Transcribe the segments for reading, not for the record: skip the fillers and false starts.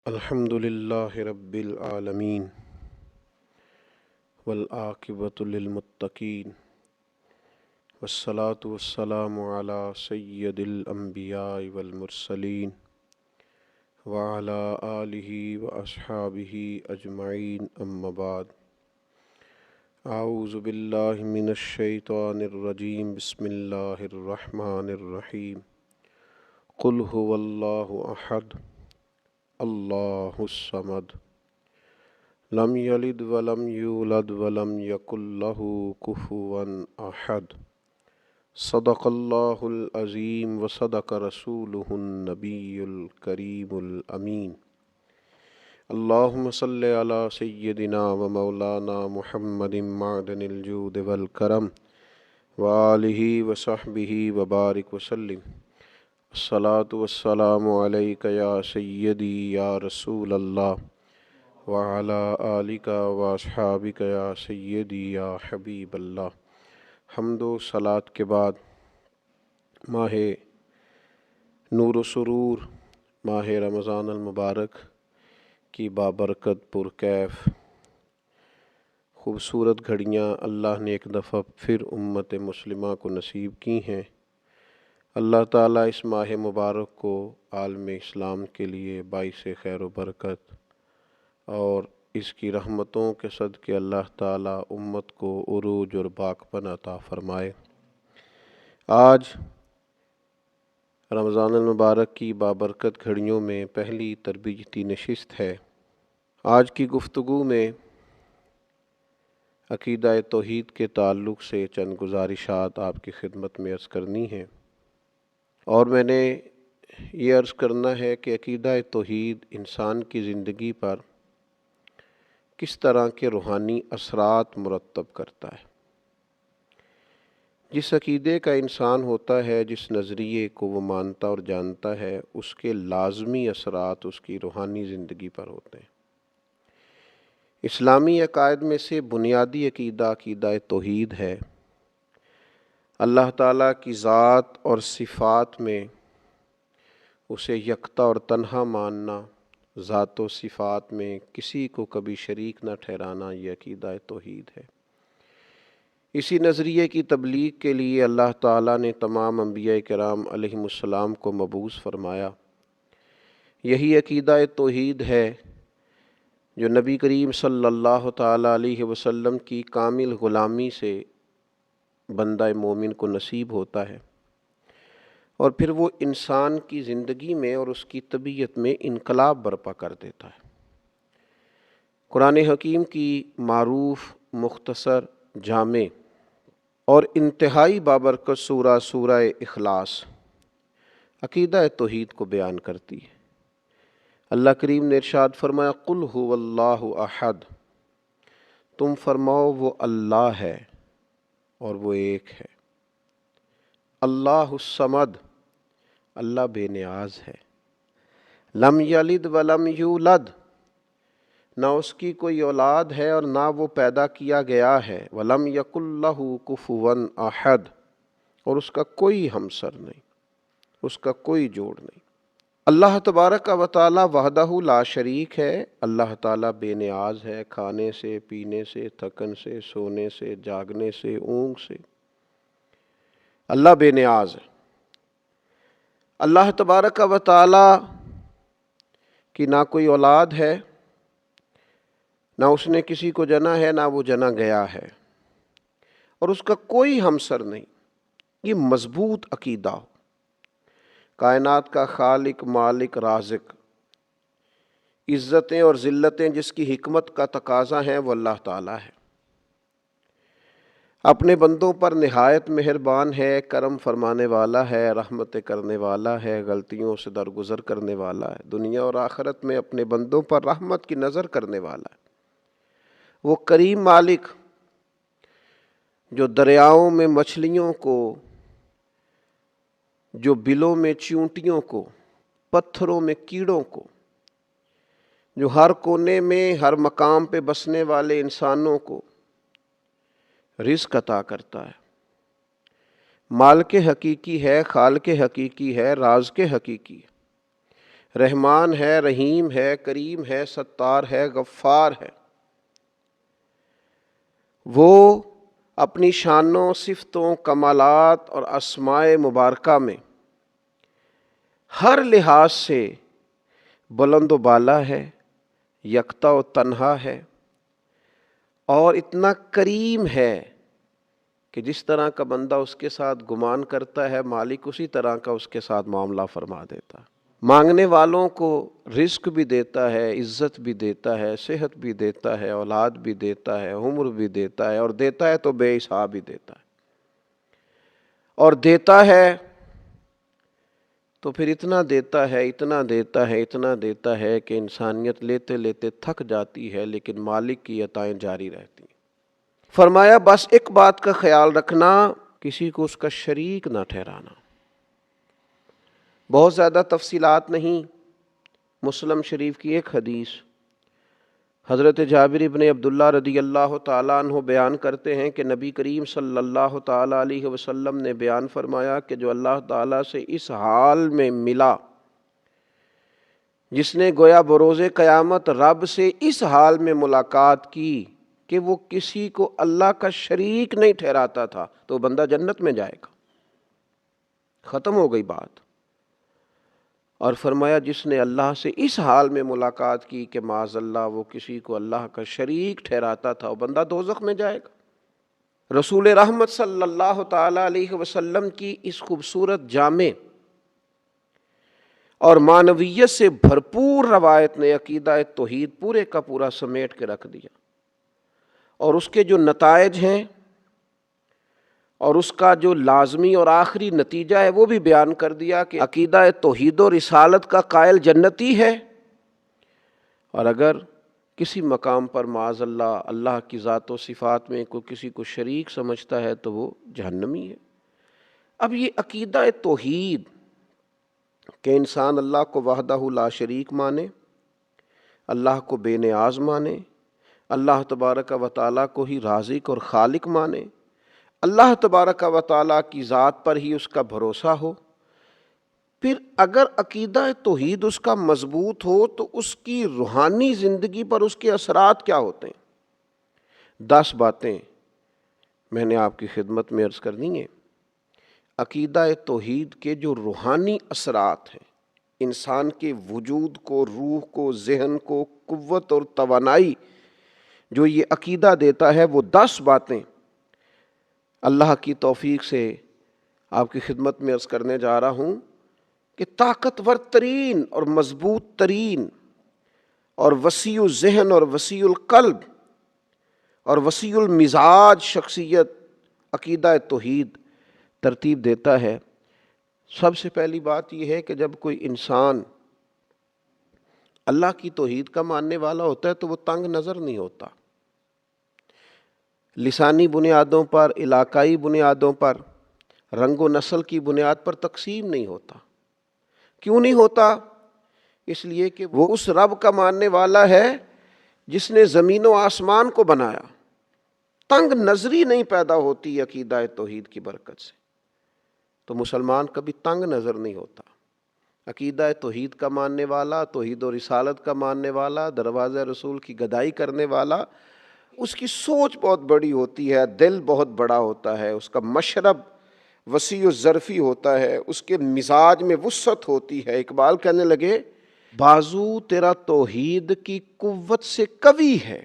الحمد للہ رب العالمین والعاقبۃ للمتقین والصلاة والسلام علی سید الانبیاء والمرسلین وعلی آلہ واصحابہ اجمعین اما بعد اعوذ باللہ من الشیطان الرجیم بسم اللہ الرحمن الرحیم قل هو اللہ احد اللہ الصمد لم یلد ولم یولد ولم یکن لہ کفوا احد صدق اللہ العظیم وصدق رسولہ النبی الکریم الامین اللہم صلی علی سیدنا و مولانا محمد معدن الجود والکرم وآلہ وصحبہ وبارک وسلم الصلاة والسلام علیک یا سیدی یا رسول اللہ وعلی آلک واصحابک یا سیدی یا حبیب اللہ۔ حمد و صلاۃ کے بعد ماہ نور و سرور، ماہ رمضان المبارک کی بابرکت پرکیف خوبصورت گھڑیاں اللہ نے ایک دفعہ پھر امت مسلمہ کو نصیب کی ہیں۔ اللہ تعالیٰ اس ماہ مبارک کو عالم اسلام کے لیے باعث خیر و برکت اور اس کی رحمتوں کے صدقے اللہ تعالیٰ امت کو عروج اور باقپن عطا فرمائے۔ آج رمضان المبارک کی بابرکت گھڑیوں میں پہلی تربیتی نشست ہے۔ آج کی گفتگو میں عقیدہ توحید کے تعلق سے چند گزارشات آپ کی خدمت میں عرض کرنی ہیں، اور میں نے یہ عرض کرنا ہے کہ عقیدہ توحید انسان کی زندگی پر کس طرح کے روحانی اثرات مرتب کرتا ہے۔ جس عقیدے کا انسان ہوتا ہے، جس نظریے کو وہ مانتا اور جانتا ہے، اس کے لازمی اثرات اس کی روحانی زندگی پر ہوتے ہیں۔ اسلامی عقائد میں سے بنیادی عقیدہ عقیدہ توحید ہے۔ اللہ تعالیٰ کی ذات اور صفات میں اسے یکتا اور تنہا ماننا، ذات و صفات میں کسی کو کبھی شریک نہ ٹھہرانا، یہ عقیدہ توحید ہے۔ اسی نظریے کی تبلیغ کے لیے اللہ تعالیٰ نے تمام انبیاء کرام علیہم السلام کو مبعوث فرمایا۔ یہی عقیدہ توحید ہے جو نبی کریم صلی اللہ تعالیٰ علیہ وسلم کی کامل غلامی سے بندہ مومن کو نصیب ہوتا ہے، اور پھر وہ انسان کی زندگی میں اور اس کی طبیعت میں انقلاب برپا کر دیتا ہے۔ قرآن حکیم کی معروف، مختصر، جامع اور انتہائی بابرکت سورہ اخلاص عقیدہ توحید کو بیان کرتی ہے۔ اللہ کریم نے ارشاد فرمایا قل هو اللہ احد، تم فرماؤ وہ اللہ ہے اور وہ ایک ہے۔ اللہ الصمد، اللہ بے نیاز ہے۔ لم یلد ولم یولد، نہ اس کی کوئی اولاد ہے اور نہ وہ پیدا کیا گیا ہے۔ ولم یکن لہ کفوا احد، اور اس کا کوئی ہمسر نہیں، اس کا کوئی جوڑ نہیں۔ اللہ تبارک و تعالی وحدہ لا شریک ہے۔ اللہ تعالیٰ بے نیاز ہے، کھانے سے، پینے سے، تھکن سے، سونے سے، جاگنے سے، اونگ سے۔ اللہ بے نیاز ہے۔ اللہ تبارک و تعالی کی نہ کوئی اولاد ہے، نہ اس نے کسی کو جنا ہے، نہ وہ جنا گیا ہے، اور اس کا کوئی ہمسر نہیں۔ یہ مضبوط عقیدہ ہو۔ کائنات کا خالق، مالک، رازق، عزتیں اور ذلتیں جس کی حکمت کا تقاضا ہیں، وہ اللہ تعالیٰ ہے۔ اپنے بندوں پر نہایت مہربان ہے، کرم فرمانے والا ہے، رحمت کرنے والا ہے، غلطیوں سے درگزر کرنے والا ہے، دنیا اور آخرت میں اپنے بندوں پر رحمت کی نظر کرنے والا ہے۔ وہ کریم مالک جو دریاؤں میں مچھلیوں کو، جو بلوں میں چیونٹیوں کو، پتھروں میں کیڑوں کو، جو ہر کونے میں ہر مقام پہ بسنے والے انسانوں کو رزق عطا کرتا ہے، مالک حقیقی ہے، خالق حقیقی ہے، رازق حقیقی ہے۔ رحمان ہے، رحیم ہے، کریم ہے، ستار ہے، غفار ہے۔ وہ اپنی شانوں، صفتوں، کمالات اور اسماء مبارکہ میں ہر لحاظ سے بلند و بالا ہے، یکتا و تنہا ہے، اور اتنا کریم ہے کہ جس طرح کا بندہ اس کے ساتھ گمان کرتا ہے، مالک اسی طرح کا اس کے ساتھ معاملہ فرما دیتا ہے۔ مانگنے والوں کو رزق بھی دیتا ہے، عزت بھی دیتا ہے، صحت بھی دیتا ہے، اولاد بھی دیتا ہے، عمر بھی دیتا ہے، اور دیتا ہے تو بے حساب ہی دیتا ہے، اور دیتا ہے تو پھر اتنا دیتا ہے، اتنا دیتا ہے، اتنا دیتا ہے کہ انسانیت لیتے لیتے تھک جاتی ہے، لیکن مالک کی عطائیں جاری رہتی ہیں۔ فرمایا بس ایک بات کا خیال رکھنا، کسی کو اس کا شریک نہ ٹھہرانا۔ بہت زیادہ تفصیلات نہیں، مسلم شریف کی ایک حدیث، حضرت جابر بن عبداللہ رضی اللہ تعالیٰ عنہ بیان کرتے ہیں کہ نبی کریم صلی اللہ تعالیٰ علیہ وسلم نے بیان فرمایا کہ جو اللہ تعالیٰ سے اس حال میں ملا، جس نے گویا بروز قیامت رب سے اس حال میں ملاقات کی کہ وہ کسی کو اللہ کا شریک نہیں ٹھہراتا تھا، تو بندہ جنت میں جائے گا۔ ختم ہو گئی بات۔ اور فرمایا جس نے اللہ سے اس حال میں ملاقات کی کہ معاذ اللہ وہ کسی کو اللہ کا شریک ٹھہراتا تھا، وہ بندہ دوزخ میں جائے گا۔ رسول رحمت صلی اللہ تعالی علیہ وسلم کی اس خوبصورت جامع اور معنویت سے بھرپور روایت نے عقیدہ توحید پورے کا پورا سمیٹ کے رکھ دیا، اور اس کے جو نتائج ہیں اور اس کا جو لازمی اور آخری نتیجہ ہے وہ بھی بیان کر دیا کہ عقیدہ توحید و رسالت کا قائل جنتی ہے، اور اگر کسی مقام پر معاذ اللہ اللہ کی ذات و صفات میں کوئی کسی کو شریک سمجھتا ہے تو وہ جہنمی ہے۔ اب یہ عقیدہ توحید کہ انسان اللہ کو وحدہ لا شریک مانے، اللہ کو بے نیاز مانے، اللہ تبارک و تعالیٰ کو ہی رازق اور خالق مانے، اللہ تبارک و تعالیٰ کی ذات پر ہی اس کا بھروسہ ہو، پھر اگر عقیدہ توحید اس کا مضبوط ہو تو اس کی روحانی زندگی پر اس کے اثرات کیا ہوتے ہیں۔ 10 باتیں میں نے آپ کی خدمت میں عرض کرنی ہیں۔ عقیدہ توحید کے جو روحانی اثرات ہیں، انسان کے وجود کو، روح کو، ذہن کو قوت اور توانائی جو یہ عقیدہ دیتا ہے، وہ 10 باتیں اللہ کی توفیق سے آپ کی خدمت میں عرض کرنے جا رہا ہوں کہ طاقتور ترین اور مضبوط ترین اور وسیع الذہن اور وسیع القلب اور وسیع المزاج شخصیت عقیدہ توحید ترتیب دیتا ہے۔ سب سے پہلی بات یہ ہے کہ جب کوئی انسان اللہ کی توحید کا ماننے والا ہوتا ہے تو وہ تنگ نظر نہیں ہوتا، لسانی بنیادوں پر، علاقائی بنیادوں پر، رنگ و نسل کی بنیاد پر تقسیم نہیں ہوتا۔ کیوں نہیں ہوتا؟ اس لیے کہ وہ اس رب کا ماننے والا ہے جس نے زمین و آسمان کو بنایا۔ تنگ نظری نہیں پیدا ہوتی عقیدہ توحید کی برکت سے، تو مسلمان کبھی تنگ نظر نہیں ہوتا۔ عقیدہ توحید کا ماننے والا، توحید و رسالت کا ماننے والا، دروازہ رسول کی گدائی کرنے والا، اس کی سوچ بہت بڑی ہوتی ہے، دل بہت بڑا ہوتا ہے، اس کا مشرب وسیع و ظرفی ہوتا ہے، اس کے مزاج میں وسعت ہوتی ہے۔ اقبال کہنے لگے بازو تیرا توحید کی قوت سے قوی ہے،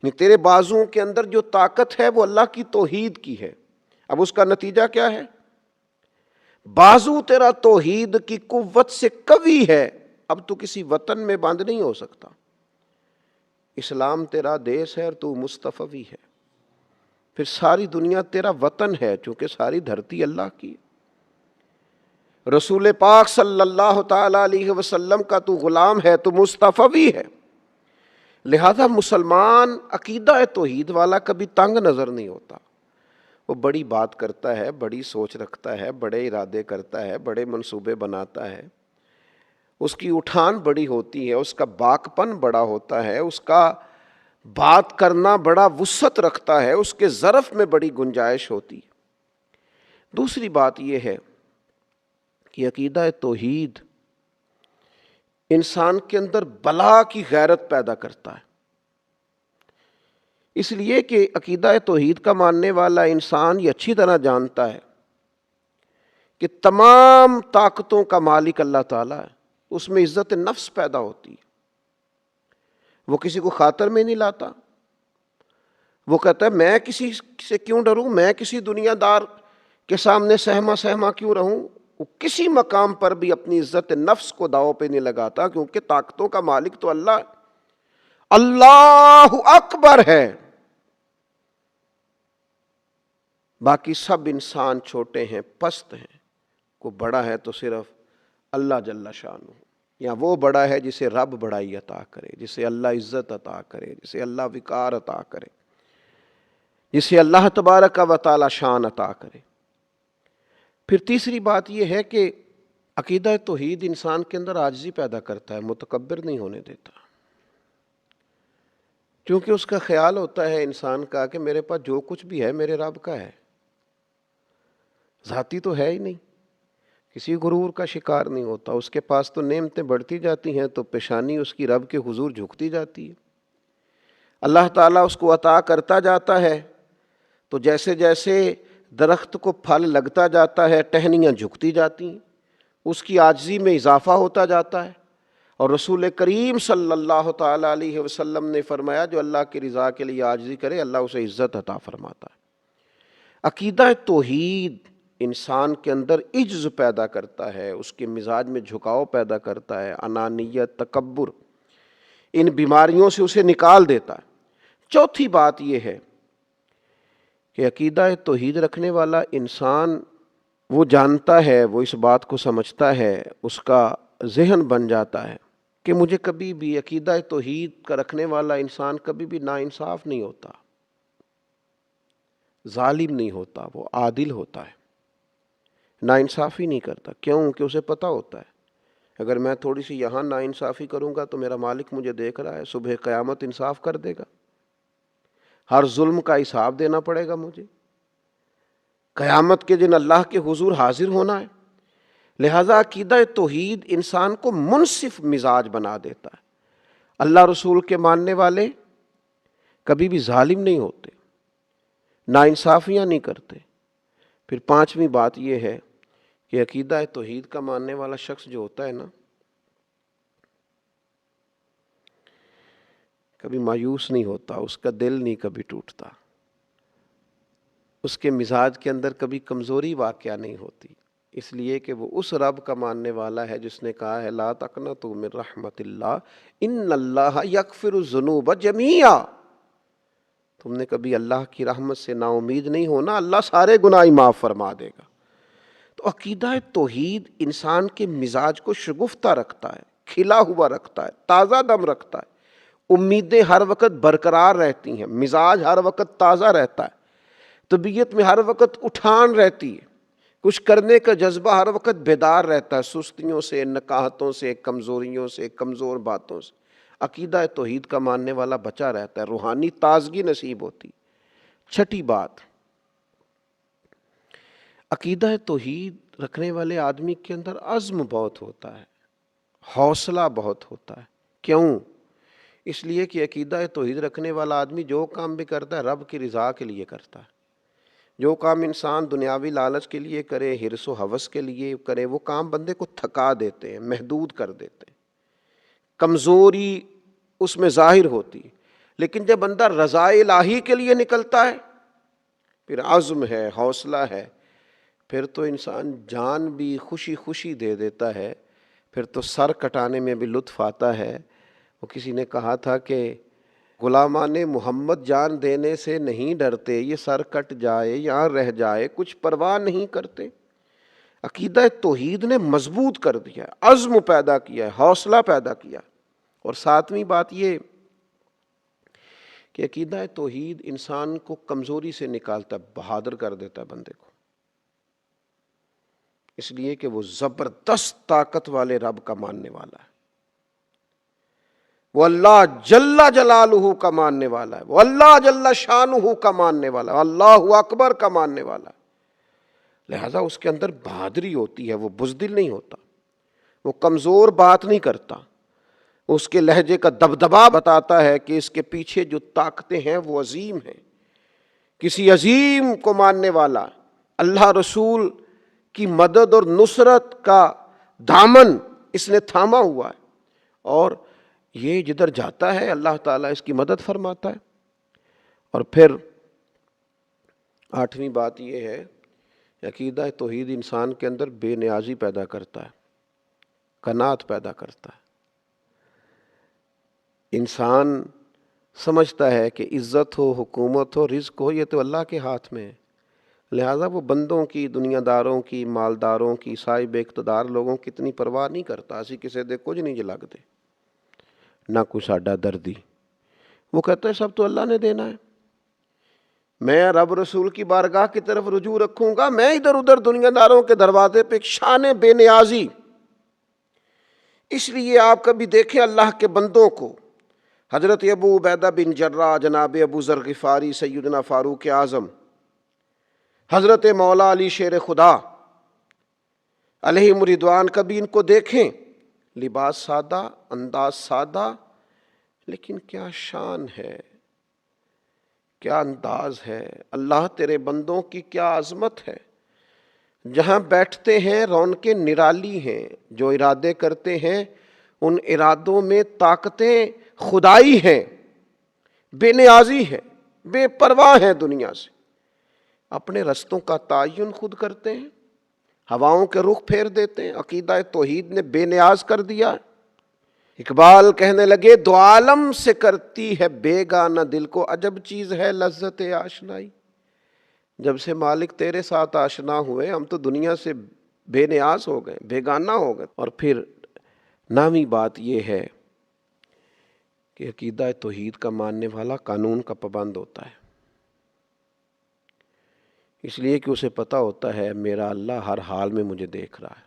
یعنی تیرے بازوؤں کے اندر جو طاقت ہے وہ اللہ کی توحید کی ہے۔ اب اس کا نتیجہ کیا ہے؟ بازو تیرا توحید کی قوت سے قوی ہے، اب تو کسی وطن میں بند نہیں ہو سکتا۔ اسلام تیرا دیس ہے اور تو مصطفی ہے، پھر ساری دنیا تیرا وطن ہے چونکہ ساری دھرتی اللہ کی ہے۔ رسول پاک صلی اللہ تعالی علیہ وسلم کا تو غلام ہے، تو مصطفی ہے۔ لہذا مسلمان عقیدہ توحید والا کبھی تنگ نظر نہیں ہوتا، وہ بڑی بات کرتا ہے، بڑی سوچ رکھتا ہے، بڑے ارادے کرتا ہے، بڑے منصوبے بناتا ہے، اس کی اٹھان بڑی ہوتی ہے، اس کا باکپن بڑا ہوتا ہے، اس کا بات کرنا بڑا وسعت رکھتا ہے، اس کے ظرف میں بڑی گنجائش ہوتی ہے۔ دوسری بات یہ ہے کہ عقیدہ توحید انسان کے اندر بلا کی غیرت پیدا کرتا ہے، اس لیے کہ عقیدہ توحید کا ماننے والا انسان یہ اچھی طرح جانتا ہے کہ تمام طاقتوں کا مالک اللہ تعالیٰ ہے، اس میں عزت نفس پیدا ہوتی ہے، وہ کسی کو خاطر میں نہیں لاتا، وہ کہتا ہے میں کسی سے کیوں ڈروں، میں کسی دنیا دار کے سامنے سہما کیوں رہوں، وہ کسی مقام پر بھی اپنی عزت نفس کو داؤ پہ نہیں لگاتا، کیونکہ طاقتوں کا مالک تو اللہ، اللہ اکبر ہے، باقی سب انسان چھوٹے ہیں، پست ہیں، کو بڑا ہے تو صرف اللہ جل شانہ، یا وہ بڑا ہے جسے رب بڑائی عطا کرے، جسے اللہ عزت عطا کرے، جسے اللہ وقار عطا کرے، جسے اللہ تبارک و تعالی شان عطا کرے۔ پھر تیسری بات یہ ہے کہ عقیدہ توحید انسان کے اندر عاجزی پیدا کرتا ہے، متکبر نہیں ہونے دیتا، کیونکہ اس کا خیال ہوتا ہے انسان کا کہ میرے پاس جو کچھ بھی ہے میرے رب کا ہے، ذاتی تو ہے ہی نہیں، کسی غرور کا شکار نہیں ہوتا، اس کے پاس تو نعمتیں بڑھتی جاتی ہیں تو پیشانی اس کی رب کے حضور جھکتی جاتی ہے، اللہ تعالیٰ اس کو عطا کرتا جاتا ہے تو جیسے جیسے درخت کو پھل لگتا جاتا ہے ٹہنیاں جھکتی جاتی ہیں، اس کی عاجزی میں اضافہ ہوتا جاتا ہے، اور رسول کریم صلی اللہ تعالیٰ علیہ وسلم نے فرمایا جو اللہ کی رضا کے لیے عاجزی کرے اللہ اسے عزت عطا فرماتا ہے۔ عقیدہ توحید انسان کے اندر عجز پیدا کرتا ہے، اس کے مزاج میں جھکاؤ پیدا کرتا ہے، انانیت، تکبر، ان بیماریوں سے اسے نکال دیتا ہے۔ چوتھی بات یہ ہے کہ عقیدہ توحید رکھنے والا انسان وہ جانتا ہے، وہ اس بات کو سمجھتا ہے، اس کا ذہن بن جاتا ہے کہ مجھے کبھی بھی عقیدہ توحید کا رکھنے والا انسان کبھی بھی ناانصاف نہیں ہوتا، ظالم نہیں ہوتا، وہ عادل ہوتا ہے، ناانصافی نہیں کرتا۔ کیوں؟ کہ اسے پتہ ہوتا ہے اگر میں تھوڑی سی یہاں ناانصافی کروں گا تو میرا مالک مجھے دیکھ رہا ہے، صبح قیامت انصاف کر دے گا، ہر ظلم کا حساب دینا پڑے گا مجھے، قیامت کے دن اللہ کے حضور حاضر ہونا ہے۔ لہذا عقیدہ توحید انسان کو منصف مزاج بنا دیتا ہے۔ اللہ رسول کے ماننے والے کبھی بھی ظالم نہیں ہوتے، ناانصافیاں نہیں کرتے۔ پھر پانچویں بات یہ ہے کہ عقیدہ توحید کا ماننے والا شخص جو ہوتا ہے نا، کبھی مایوس نہیں ہوتا، اس کا دل نہیں کبھی ٹوٹتا، اس کے مزاج کے اندر کبھی کمزوری واقعہ نہیں ہوتی، اس لیے کہ وہ اس رب کا ماننے والا ہے جس نے کہا ہے لا تقنطوا من رحمت اللہ ان اللہ یغفر الذنوب جمیعا۔ تم نے کبھی اللہ کی رحمت سے نا امید نہیں ہونا، اللہ سارے گناہ معاف فرما دے گا۔ تو عقیدہ توحید انسان کے مزاج کو شگفتہ رکھتا ہے، کھلا ہوا رکھتا ہے، تازہ دم رکھتا ہے، امیدیں ہر وقت برقرار رہتی ہیں، مزاج ہر وقت تازہ رہتا ہے، طبیعت میں ہر وقت اٹھان رہتی ہے، کچھ کرنے کا جذبہ ہر وقت بیدار رہتا ہے، سستیوں سے، نکاہتوں سے، کمزوریوں سے، کمزور باتوں سے۔ عقیدہ توحید کا ماننے والا بچا رہتا ہے، روحانی تازگی نصیب ہوتی۔ چھٹی بات، عقیدہ توحید رکھنے والے آدمی کے اندر عزم بہت ہوتا ہے، حوصلہ بہت ہوتا ہے۔ کیوں؟ اس لیے کہ عقیدہ توحید رکھنے والا آدمی جو کام بھی کرتا ہے رب کی رضا کے لیے کرتا ہے۔ جو کام انسان دنیاوی لالچ کے لیے کرے، حرص و ہوس کے لیے کرے، وہ کام بندے کو تھکا دیتے ہیں، محدود کر دیتے ہیں، کمزوری اس میں ظاہر ہوتی ہے۔ لیکن جب بندہ رضا الہی کے لیے نکلتا ہے، پھر عزم ہے، حوصلہ ہے، پھر تو انسان جان بھی خوشی خوشی دے دیتا ہے، پھر تو سر کٹانے میں بھی لطف آتا ہے۔ وہ کسی نے کہا تھا کہ غلامان محمد جان دینے سے نہیں ڈرتے، یہ سر کٹ جائے یا رہ جائے کچھ پرواہ نہیں کرتے۔ عقیدہ توحید نے مضبوط کر دیا، عزم پیدا کیا، حوصلہ پیدا کیا۔ اور ساتویں بات یہ کہ عقیدہ توحید انسان کو کمزوری سے نکالتا ہے، بہادر کر دیتا ہے بندے کو، اس لیے کہ وہ زبردست طاقت والے رب کا ماننے والا ہے، وہ اللہ جل جلالہ کا ماننے والا ہے، وہ اللہ جل شانہ کا ماننے والا ہے، اللہ اکبر کا ماننے والا ہے۔ لہذا اس کے اندر بہادری ہوتی ہے، وہ بزدل نہیں ہوتا، وہ کمزور بات نہیں کرتا، اس کے لہجے کا دبدبا بتاتا ہے کہ اس کے پیچھے جو طاقتیں ہیں وہ عظیم ہیں، کسی عظیم کو ماننے والا، اللہ رسول کی مدد اور نصرت کا دامن اس نے تھاما ہوا ہے، اور یہ جدھر جاتا ہے اللہ تعالیٰ اس کی مدد فرماتا ہے۔ اور پھر 8ویں بات یہ ہے، عقیدہ توحید انسان کے اندر بے نیازی پیدا کرتا ہے، قناعت پیدا کرتا ہے۔ انسان سمجھتا ہے کہ عزت ہو، حکومت ہو، رزق ہو، یہ تو اللہ کے ہاتھ میں ہے، لہٰذا وہ بندوں کی، دنیا داروں کی، مالداروں کی، صاحب اقتدار لوگوں کی اتنی پرواہ نہیں کرتا۔ اسی کسی دے کچھ نہیں جلگ دے نہ کوئی ساڈا دردی، وہ کہتا ہے سب تو اللہ نے دینا ہے، میں رب رسول کی بارگاہ کی طرف رجوع رکھوں گا، میں ادھر ادھر دنیا داروں کے دروازے پہ، ایک شان بے نیازی۔ اس لیے آپ کبھی دیکھیں اللہ کے بندوں کو، حضرت ابو عبیدہ بن جراح، جناب ابو ذر غفاری، سیدنا فاروق اعظم، حضرت مولا علی شیر خدا علیہم رضوان، کبھی ان کو دیکھیں، لباس سادہ، انداز سادہ، لیکن کیا شان ہے، کیا انداز ہے، اللہ تیرے بندوں کی کیا عظمت ہے۔ جہاں بیٹھتے ہیں رونقیں نرالی ہیں، جو ارادے کرتے ہیں ان ارادوں میں طاقتیں خدائی ہیں، بے نیازی ہے، بے پرواہ ہیں دنیا سے، اپنے رستوں کا تعین خود کرتے ہیں، ہواؤں کے رخ پھیر دیتے ہیں۔ عقیدہ توحید نے بے نیاز کر دیا۔ اقبال کہنے لگے، دو عالم سے کرتی ہے بیگانہ دل کو، عجب چیز ہے لذت آشنائی۔ جب سے مالک تیرے ساتھ آشنا ہوئے، ہم تو دنیا سے بے نیاز ہو گئے، بیگانہ ہو گئے۔ اور پھر 9ویں بات یہ ہے کہ عقیدہ توحید کا ماننے والا قانون کا پابند ہوتا ہے، اس لیے کہ اسے پتہ ہوتا ہے میرا اللہ ہر حال میں مجھے دیکھ رہا ہے،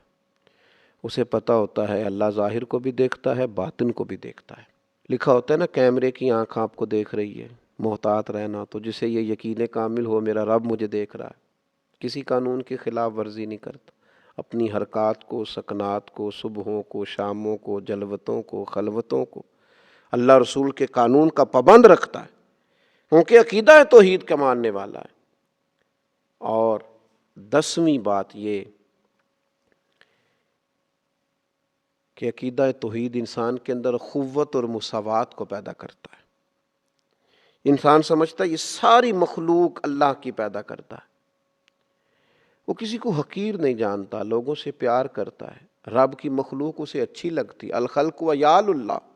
اسے پتہ ہوتا ہے اللہ ظاہر کو بھی دیکھتا ہے، باطن کو بھی دیکھتا ہے۔ لکھا ہوتا ہے نا، کیمرے کی آنکھ آپ کو دیکھ رہی ہے، محتاط رہنا۔ تو جسے یہ یقین کامل ہو میرا رب مجھے دیکھ رہا ہے، کسی قانون کی خلاف ورزی نہیں کرتا، اپنی حرکات کو، سکنات کو، صبحوں کو، شاموں کو، جلوتوں کو، خلوتوں کو اللہ رسول کے قانون کا پابند رکھتا ہے، کیونکہ عقیدہ توحید کا ماننے والا ہے۔ اور 10ویں بات یہ کہ عقیدہ توحید انسان کے اندر قوت اور مساوات کو پیدا کرتا ہے۔ انسان سمجھتا ہے یہ ساری مخلوق اللہ کی پیدا کرتا ہے، وہ کسی کو حقیر نہیں جانتا، لوگوں سے پیار کرتا ہے، رب کی مخلوق اسے اچھی لگتی۔ الخلق و یال اللہ،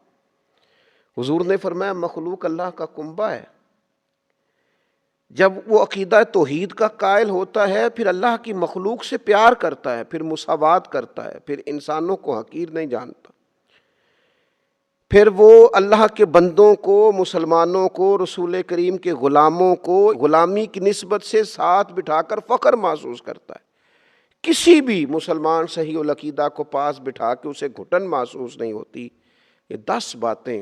حضور نے فرمایا مخلوق اللہ کا کنبہ ہے۔ جب وہ عقیدہ توحید کا قائل ہوتا ہے، پھر اللہ کی مخلوق سے پیار کرتا ہے، پھر مساوات کرتا ہے، پھر انسانوں کو حقیر نہیں جانتا، پھر وہ اللہ کے بندوں کو، مسلمانوں کو، رسول کریم کے غلاموں کو غلامی کی نسبت سے ساتھ بٹھا کر فخر محسوس کرتا ہے۔ کسی بھی مسلمان صحیح العقیدہ کو پاس بٹھا کے اسے گھٹن محسوس نہیں ہوتی۔ یہ 10 باتیں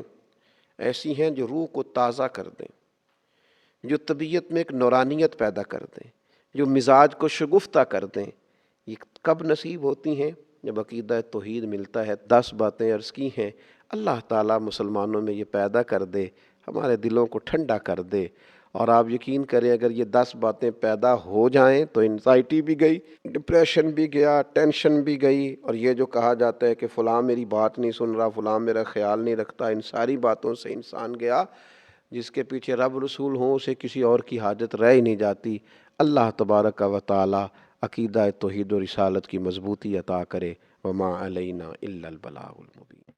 ایسی ہیں جو روح کو تازہ کر دیں، جو طبیعت میں ایک نورانیت پیدا کر دیں، جو مزاج کو شگفتہ کر دیں۔ یہ کب نصیب ہوتی ہیں؟ جب عقیدہ توحید ملتا ہے۔ 10 باتیں عرض کی ہیں، اللہ تعالیٰ مسلمانوں میں یہ پیدا کر دے، ہمارے دلوں کو ٹھنڈا کر دے۔ اور آپ یقین کریں اگر یہ 10 باتیں پیدا ہو جائیں تو انزائٹی بھی گئی، ڈپریشن بھی گیا، ٹینشن بھی گئی، اور یہ جو کہا جاتا ہے کہ فلاں میری بات نہیں سن رہا، فلاں میرا خیال نہیں رکھتا، ان ساری باتوں سے انسان گیا۔ جس کے پیچھے رب رسول ہوں اسے کسی اور کی حاجت رہ ہی نہیں جاتی۔ اللہ تبارک و تعالی عقیدہ توحید و رسالت کی مضبوطی عطا کرے۔ وما علینا الا البلاغ المبین۔